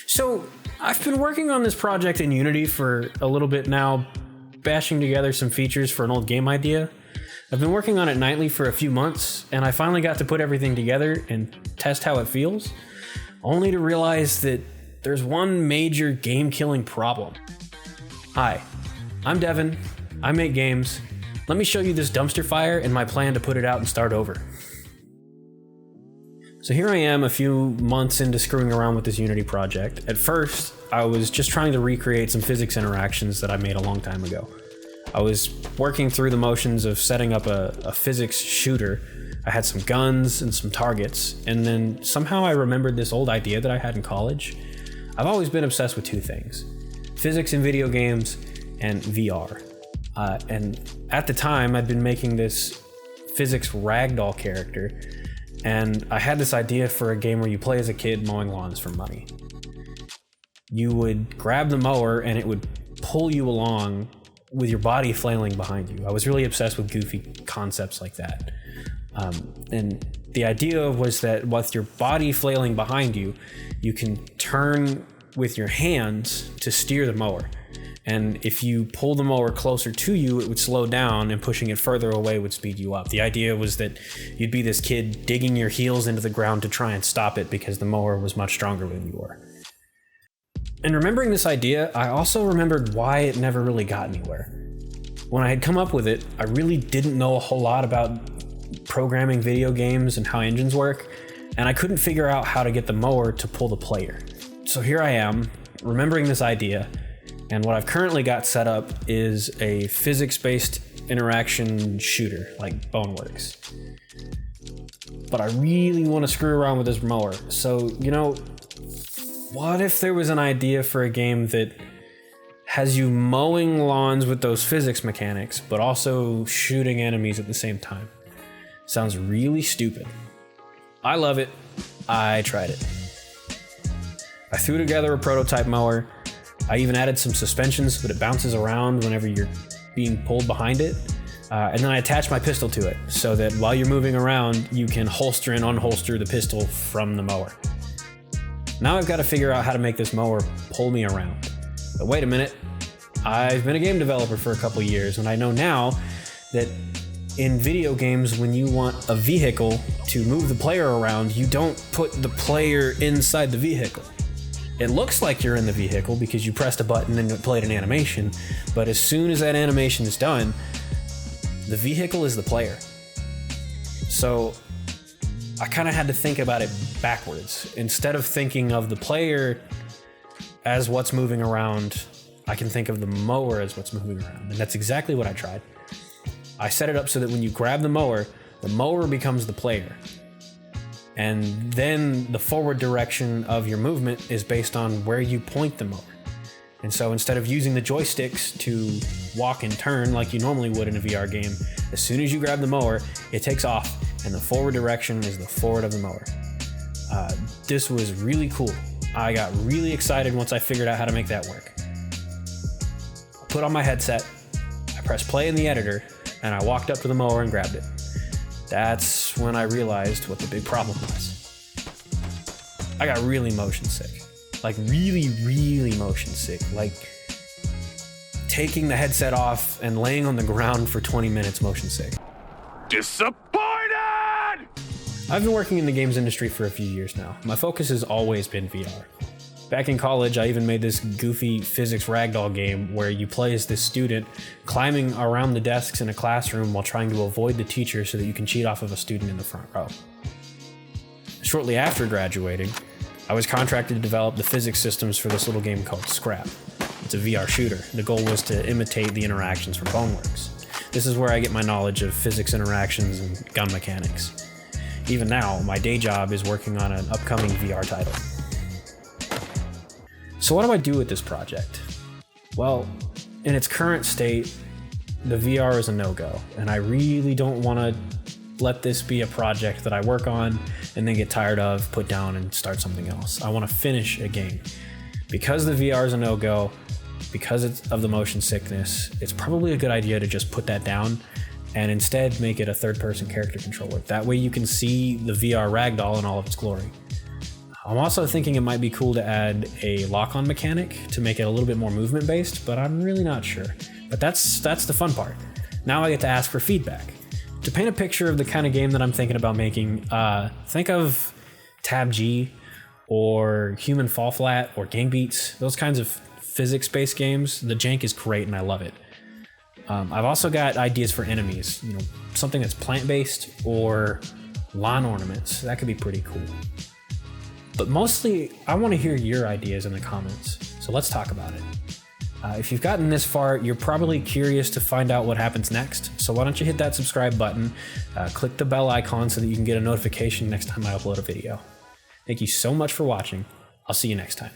So I've been working on this project in Unity for a little bit now, bashing together some features for an old game idea. I've been working on it nightly for a few months, and I finally got to put everything together and test how it feels, only to realize that there's one major game-killing problem. Hi, I'm Devin. I make games. Let me show you this dumpster fire and my plan to put it out and start over. So here I am a few months into screwing around with this Unity project. At first, I was just trying to recreate some physics interactions that I made a long time ago. I was working through the motions of setting up a physics shooter. I had some guns and some targets, and then somehow I remembered this old idea that I had in college. I've always been obsessed with two things: physics in video games and VR. And at the time, I'd been making this physics ragdoll character, and I had this idea for a game where you play as a kid mowing lawns for money. You would grab the mower and it would pull you along with your body flailing behind you. I was really obsessed with goofy concepts like that. And the idea was that with your body flailing behind you, you can turn with your hands to steer the mower. And if you pull the mower closer to you, it would slow down, and pushing it further away would speed you up. The idea was that you'd be this kid digging your heels into the ground to try and stop it because the mower was much stronger than you were. And remembering this idea, I also remembered why it never really got anywhere. When I had come up with it, I really didn't know a whole lot about programming video games and how engines work, and I couldn't figure out how to get the mower to pull the player. So here I am, remembering this idea, and what I've currently got set up is a physics-based interaction shooter, like Boneworks. But I really want to screw around with this mower. So, what if there was an idea for a game that has you mowing lawns with those physics mechanics, but also shooting enemies at the same time? Sounds really stupid. I love it. I tried it. I threw together a prototype mower. I even added some suspension so that it bounces around whenever you're being pulled behind it. And then I attached my pistol to it so that while you're moving around, you can holster and unholster the pistol from the mower. Now I've got to figure out how to make this mower pull me around. But wait a minute. I've been a game developer for a couple years, and I know now that in video games, when you want a vehicle to move the player around, you don't put the player inside the vehicle. It looks like you're in the vehicle because you pressed a button and it played an animation, but as soon as that animation is done, the vehicle is the player. So I kind of had to think about it backwards. Instead of thinking of the player as what's moving around, I can think of the mower as what's moving around. And that's exactly what I tried. I set it up so that when you grab the mower becomes the player. And then the forward direction of your movement is based on where you point the mower. And so instead of using the joysticks to walk and turn like you normally would in a VR game, as soon as you grab the mower, it takes off, and the forward direction is the forward of the mower. This was really cool. I got really excited once I figured out how to make that work. I put on my headset, I pressed play in the editor, and I walked up to the mower and grabbed it. That's when I realized what the big problem was. I got really motion sick. Like really, really motion sick. Like taking the headset off and laying on the ground for 20 minutes motion sick. Disappointed! I've been working in the games industry for a few years now. My focus has always been VR. Back in college, I even made this goofy physics ragdoll game where you play as this student climbing around the desks in a classroom while trying to avoid the teacher so that you can cheat off of a student in the front row. Shortly after graduating, I was contracted to develop the physics systems for this little game called Scrap. It's a VR shooter. The goal was to imitate the interactions from Boneworks. This is where I get my knowledge of physics interactions and gun mechanics. Even now, my day job is working on an upcoming VR title. So what do I do with this project? Well, in its current state, the VR is a no-go, and I really don't want to let this be a project that I work on and then get tired of, put down, and start something else. I want to finish a game. Because the VR is a no-go, because it's of the motion sickness, it's probably a good idea to just put that down and instead make it a third-person character controller. That way you can see the VR ragdoll in all of its glory. I'm also thinking it might be cool to add a lock-on mechanic to make it a little bit more movement-based, but I'm really not sure. But that's the fun part. Now I get to ask for feedback. To paint a picture of the kind of game that I'm thinking about making, think of Tab G or Human Fall Flat or Gang Beats, those kinds of physics-based games. The jank is great and I love it. I've also got ideas for enemies, something that's plant-based or lawn ornaments. That could be pretty cool. But mostly, I want to hear your ideas in the comments, so let's talk about it. If you've gotten this far, you're probably curious to find out what happens next, so why don't you hit that subscribe button, click the bell icon so that you can get a notification next time I upload a video. Thank you so much for watching. I'll see you next time.